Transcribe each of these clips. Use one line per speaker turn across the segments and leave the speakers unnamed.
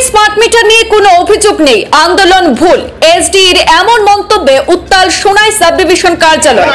Prepaid smart meter নিয়ে কোনো অভিযোগ নেই, আন্দোলন ভুল, এসডির এমন মন্তব্যে উত্তাল সোনাই সাব ডিভিশন কার্যালয়।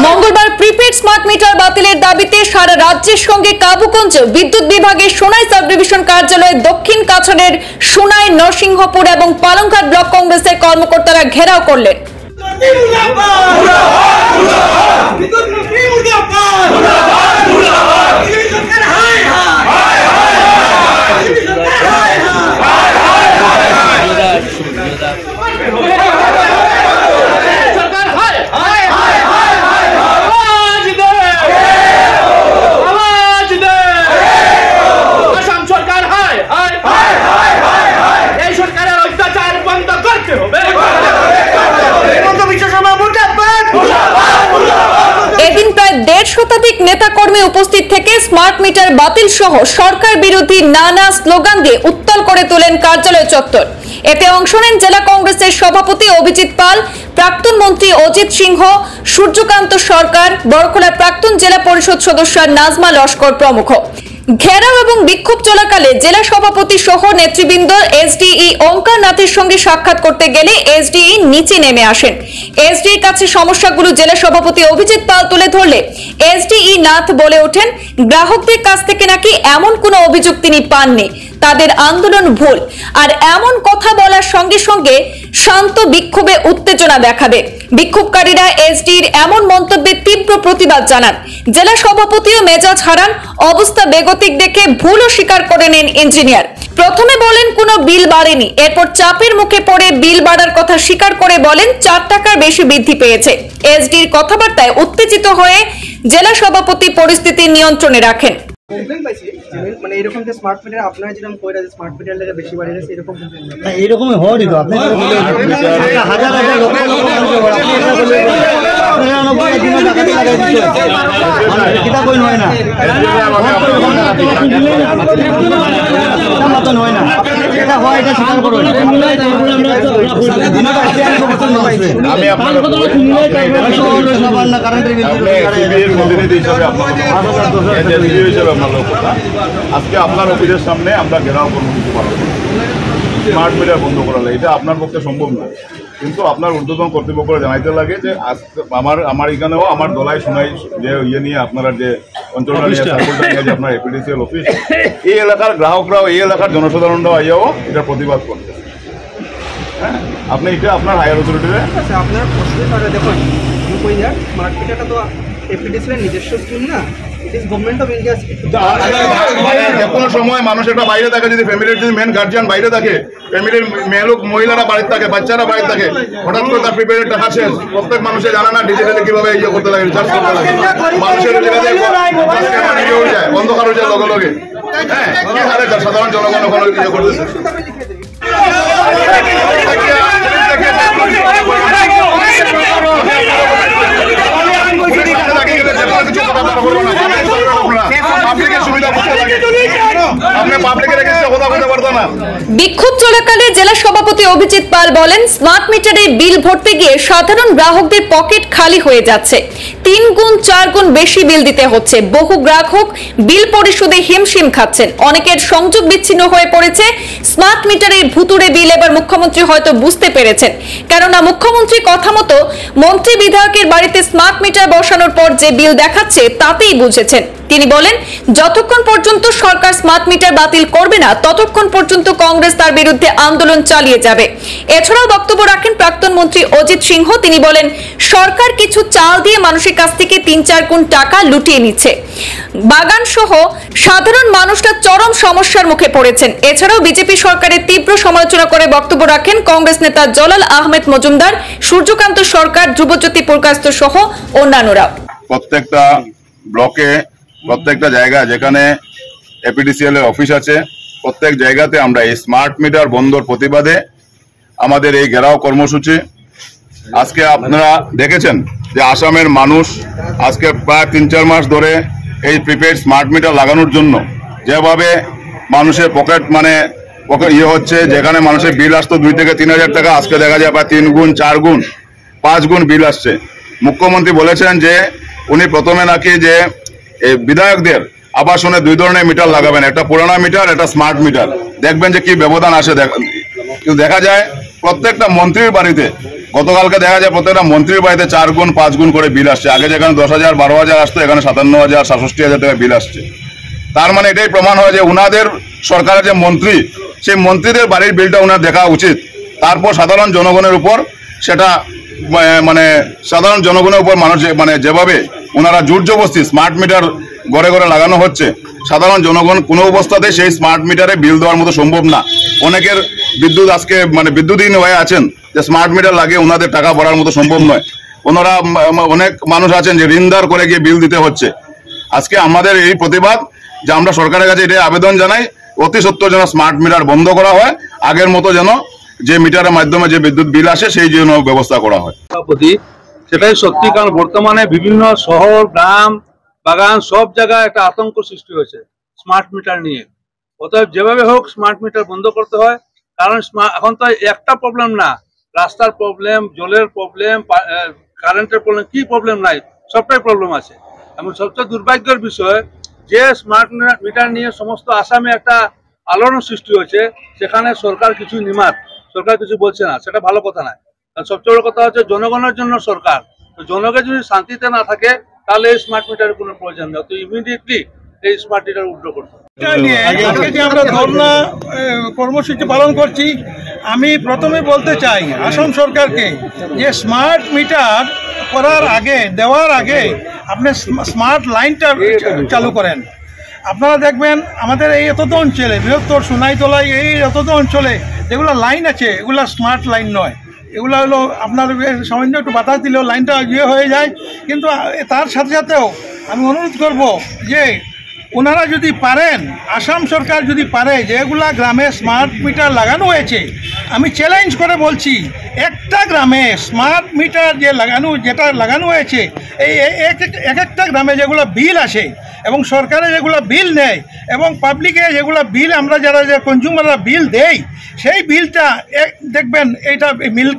মঙ্গলবার প্রিপেড স্মার্ট মিটার বাতিলের দাবিতে সারা রাজ্যের সঙ্গে কাবুগঞ্জে বিদ্যুৎ বিভাগের সোনাই সাব ডিভিশন কার্যালয়ে দক্ষিণ কাছাড়ের সোনাই, নরসিংহপুর এবং পালংঘাট ব্লক কংগ্রেসের কর্মকর্তারা ঘেরাও করলেন। এদিন প্রায় 1.5 শতাধিক নেতাকর্মী উপস্থিত থেকে স্মার্ট মিটার বাতিল সহ সরকার বিরোধী নানা স্লোগান দিয়ে উত্তাল করে তোলেন কার্যালয় চত্বর। এতে অংশ নেন জেলা কংগ্রেসের সভাপতি অভিজিৎ পাল, প্রাক্তন মন্ত্রী অজিত সিংহ, সূর্যকান্ত সরকার, বড়খোলার প্রাক্তন জেলা পরিষদ সদস্য নাজমা লস্কর প্রমুখ। ঘেরাও এবং বিক্ষোভ চলাকালে জেলা সভাপতি সহ নেতৃবৃন্দ এসডিই ওঙ্কার নাথের সঙ্গে সাক্ষাৎ করতে গেলে এসডিই নিচে নেমে আসেন। এসডির কাছে সমস্যাগুলো জেলা সভাপতি অভিজিৎ পাল তুলে ধরলে এসডিই নাথ বলে ওঠেন, গ্রাহকদের কাছ থেকে নাকি এমন কোনো অভিযোগ তিনি পাননি, তাদের আন্দোলন ভুল, আর এমন কথা বলার সঙ্গে সঙ্গে শান্ত বিক্ষোভে উত্তেজনা দেখাবে। বিক্ষোভকারীরা এসডির এমন মন্তব্যে তীব্র প্রতিবাদ জানান। জেলা সভাপতিও মেজাজ হারান, অবস্থা বেগতিক দেখে ভুলও স্বীকার করে নেন ইঞ্জিনিয়ার। প্রথমে বলেন কোনো বিল বাড়েনি, এরপর চাপের মুখে পড়ে বিল বাড়ার কথা স্বীকার করে বলেন 4 টাকার বেশি বৃদ্ধি পেয়েছে। এসডির কথাবার্তায় উত্তেজিত হয়ে জেলা সভাপতি পরিস্থিতি নিয়ন্ত্রণে রাখেন।
মানে এরকম যে স্মার্ট মিটার আপনারা যেরকম কইরা যে স্মার্ট মিটার লাগে বেশি বাড়ি গেছে এরকম
না, এরকমই হওয়ারই তো। আপনি হাজার হাজার লক্ষ হয় না, এটা হয়, এটা স্বীকার করুন।
আমি আপনার আজকে আপনার অফিসের সামনে আমরা ঘেরাও কর্মসূচি পালন করি। স্মার্ট মিটার বন্ধ করা লাগে, এটা আপনার পক্ষে সম্ভব না, কিন্তু আপনার ঊর্ধ্বতন কর্তৃপক্ষরা জানাইতে লাগে যে আমার এখানেও আমার দলাই শোনাই যে ইয়ে নিয়ে আপনারা যে অঞ্চলটা নিয়ে যে আপনার এপিডিসিএল অফিস, এই এলাকার গ্রাহকরাও এই এলাকার জনসাধারণরাও আইয়াও এটার প্রতিবাদ করতে। হ্যাঁ, আপনি এটা আপনার হায়ার অথরিটিতে
আপনার দেখুন স্মার্ট মিটারটা তো এপিডিসিএল নিজস্ব স্কিম না, it is government of India.
যে কোনো সময় মানুষ একটা বাইরে থাকে, যদি ফ্যামিলির যদি মেন গার্জিয়ান বাইরে থাকে, ফ্যামিলির মেয়ে লোক মহিলারা বাড়িতে থাকে, বাচ্চারা বাড়িতে থাকে, হঠাৎ করে তার প্রিপেডের টাকা শেষ, প্রত্যেক মানুষের জানা না ডিজিটালি কিভাবে ইয়ে করতে লাগে, রিচার্জ করতে লাগে। মানুষের যায় অন্ধকার হয়ে যায় লগে লগে। হ্যাঁ, কি হারে সাধারণ জনগণ ওখানে ইয়ে করতেছে।
বিক্ষোভ চলাকালে জেলা সভাপতি অভিজিৎ পাল বলেন, স্মার্ট মিটারে বিল ভরতে গিয়ে সাধারণ গ্রাহকদের পকেট খালি হয়ে যাচ্ছে, 3 গুণ 4 গুণ বেশি বিল দিতে হচ্ছে। বহু গ্রাহক বিল পরিশোধে হিমশিম খাচ্ছেন, অনেকের সংযোগ বিচ্ছিন্ন হয়ে পড়েছে। স্মার্ট মিটারের ভুতুড়ে বিল এবার মুখ্যমন্ত্রী হয়তো বুঝতে পেরেছেন, কেননা মুখ্যমন্ত্রী কথা মতো মন্ত্রী বিধায়কের বাড়িতে স্মার্ট মিটার বসানোর পর যে বিল দেখাচ্ছে তাতেই বুঝেছেন। তিনি বলেন, যতক্ষণ পর্যন্ত সরকার স্মার্ট মিটার বাতিল করবে না ততক্ষণ পর্যন্ত কংগ্রেস তার বিরুদ্ধে আন্দোলন চালিয়ে যাবে। এছাড়াও বক্তব্য রাখেন প্রাক্তন মন্ত্রী অজিত সিংহ। তিনি বলেন, সরকার কিছু চাল দিয়ে মানুষের কাছ থেকে 3-4 গুণ টাকা লুটিয়ে নিচ্ছে। বাগান সহ সাধারণ মানুষরা চরম সমস্যার মুখে পড়েছেন। এছাড়াও বিজেপি সরকারের তীব্র সমালোচনা করে বক্তব্য রাখেন কংগ্রেস নেতা জলাল আহমেদ মজুমদার, সূর্যকান্ত সরকার, ধ্রুবজ্যোতি পুরকাস্ত সহ অন্যান্যরা।
প্রত্যেকটা ব্লকে, প্রত্যেকটা জায়গা যেখানে এপিডিসিএল এর অফিস আছে, প্রত্যেক জায়গাতে আমরা এই স্মার্ট মিটার বন্ধর প্রতিবাদে আমাদের এই ঘেরাও কর্মসূচি আজকে আপনারা দেখেছেন যে আসামের মানুষ আজকে প্রায় 3-4 মাস ধরে এই প্রিপেড স্মার্ট মিটার লাগানোর জন্য যেভাবে মানুষের পকেট হচ্ছে, যেখানে মানুষের বিল আসতো 2 থেকে 3 হাজার টাকা, আজকে দেখা যায় প্রায় 3 গুণ 4 গুণ 5 গুণ বিল আসছে। মুখ্যমন্ত্রী বলেছেন যে উনি প্রথমে নাকি যে বিধায়কদের আবাসনে 2 ধরনের মিটার লাগাবেন, একটা পুরানা মিটার, একটা স্মার্ট মিটার। দেখবেন যে কি ব্যবধান আসে। কিন্তু দেখা যায় প্রত্যেকটা মন্ত্রীর বাড়িতে, গতকালকে দেখা যায় প্রত্যেকটা মন্ত্রীর বাড়িতে 4 গুণ 5 গুণ করে বিল আসছে। আগে যেখানে 10,000 12,000 আসতো, এখানে 57,000 67,000 টাকা বিল আসছে। তার মানে এটাই প্রমাণ হয় যে উনাদের সরকারের যে মন্ত্রী, সেই মন্ত্রীদের বাড়ির বিলটা উনার দেখা উচিত। তারপর সাধারণ জনগণের উপর সেটা সাধারণ জনগণের উপর মানুষ যেভাবে ওনারা জোর জবরদস্তি স্মার্ট মিটার ঘরে ঘরে লাগানো হচ্ছে, সাধারণ জনগণ কোনো অবস্থাতে সেই স্মার্ট মিটারে বিল দেওয়ার মতো সম্ভব না। অনেকের বিদ্যুৎ আজকে বিদ্যুৎহীন হয়ে আছেন, যে স্মার্ট মিটার লাগিয়ে ওনাদের টাকা ভরার মতো সম্ভব নয়। ওনারা অনেক মানুষ আছেন যে ঋণদার করে গিয়ে বিল দিতে হচ্ছে। আজকে আমাদের এই প্রতিবাদ যে আমরা সরকারের কাছে এটাই আবেদন জানাই, অতি সত্বর যেন স্মার্ট মিটার বন্ধ করা হয়, আগের মতো যেন যে মিটারের মাধ্যমে যে বিদ্যুৎ বিল আসে সেই জন্য ব্যবস্থা করা হয়।
সেটাই সত্যি, কারণ বর্তমানে বিভিন্ন শহর, গ্রাম, বাগান সব জায়গায় একটা আতঙ্ক সৃষ্টি হয়েছে স্মার্ট মিটার নিয়ে। অতএব যেভাবে হোক স্মার্ট মিটার বন্ধ করতে হয়, কারণ এখন তো একটা প্রবলেম না, রাস্তার প্রবলেম, জলের প্রবলেম, কারেন্টের প্রবলেম, কি প্রবলেম নাই, সবটাই প্রবলেম আছে। এবং সবচেয়ে দুর্ভাগ্যের বিষয় যে স্মার্ট মিটার নিয়ে সমস্ত আসামে একটা আলোড়ন সৃষ্টি হয়েছে, সেখানে সরকার কিছু নিমাত, সরকার কিছু বলছে না, সেটা ভালো কথা নয়। সবচেয়ে বড় কথা হচ্ছে জনগণের জন্য সরকার, তো জনগণ যদি শান্তিতে না থাকে তাহলে এই স্মার্ট মিটারের কোনো প্রয়োজন নেই। তো ইমিডিয়েটলি এই স্মার্ট মিটার উইথড্র করতে হবে।
আমরা ধর্ণা কর্মসূচি পালন করছি। আমি প্রথমে বলতে চাই আসাম সরকারকে যে স্মার্ট মিটার দেওয়ার আগে আপনি স্মার্ট লাইনটা চালু করেন। আপনারা দেখবেন আমাদের এই এতটা অঞ্চলে, বৃহত্তর সোনাইতলায় এই এতটা অঞ্চলে যেগুলো লাইন আছে, এগুলো স্মার্ট লাইন নয়। এগুলো হলো আপনার সামান্য একটু বাতাস দিলেও লাইনটা হয়ে যায়। কিন্তু তার সাথে সাথেও আমি অনুরোধ করব যে ওনারা যদি পারেন, আসাম সরকার যদি পারে, যেগুলা গ্রামে স্মার্ট মিটার লাগানো হয়েছে, আমি চ্যালেঞ্জ করে বলছি, একটা গ্রামে স্মার্ট মিটার যেটা লাগানো হয়েছে, এই একটা গ্রামে যেগুলো বিল আসে এবং সরকারে যেগুলো বিল নেয় এবং পাবলিকে যেগুলো বিল আমরা যারা কনজিউমাররা বিল দেই, সেই বিলটা দেখবেন এইটা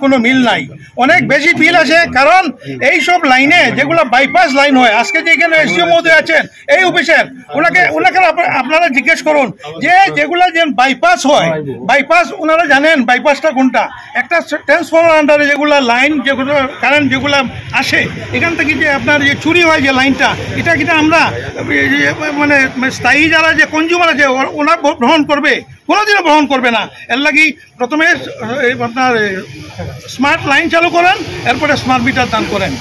কোনো মিল নাই, অনেক বেশি বিল আসে। কারণ এই সব লাইনে যেগুলো বাইপাস লাইন হয়, আজকে যেখানে এসডিও মহোদয় আছেন এই অফিসের, ওনাকে আপনারা জিজ্ঞেস করুন যে যেগুলো যে বাইপাস হয়, বাইপাস ওনারা জানেন বাইপাসটা কোনটা। একটা ট্রান্সফরমার আন্ডারে যেগুলো লাইন, যেগুলো কারেন্ট যেগুলো আসে এখান থেকে যে আপনার যে চুরি হয় যে লাইনটা, এটা কিন্তু আমরা স্থায়ী যারা যে কনজিউমার আছে ওরা গ্রহণ করবে? কোনোদিনও গ্রহণ করবে না। এর লাগি প্রথমে আপনার স্মার্ট লাইন চালু করেন, এরপরে স্মার্ট মিটার দান করেন।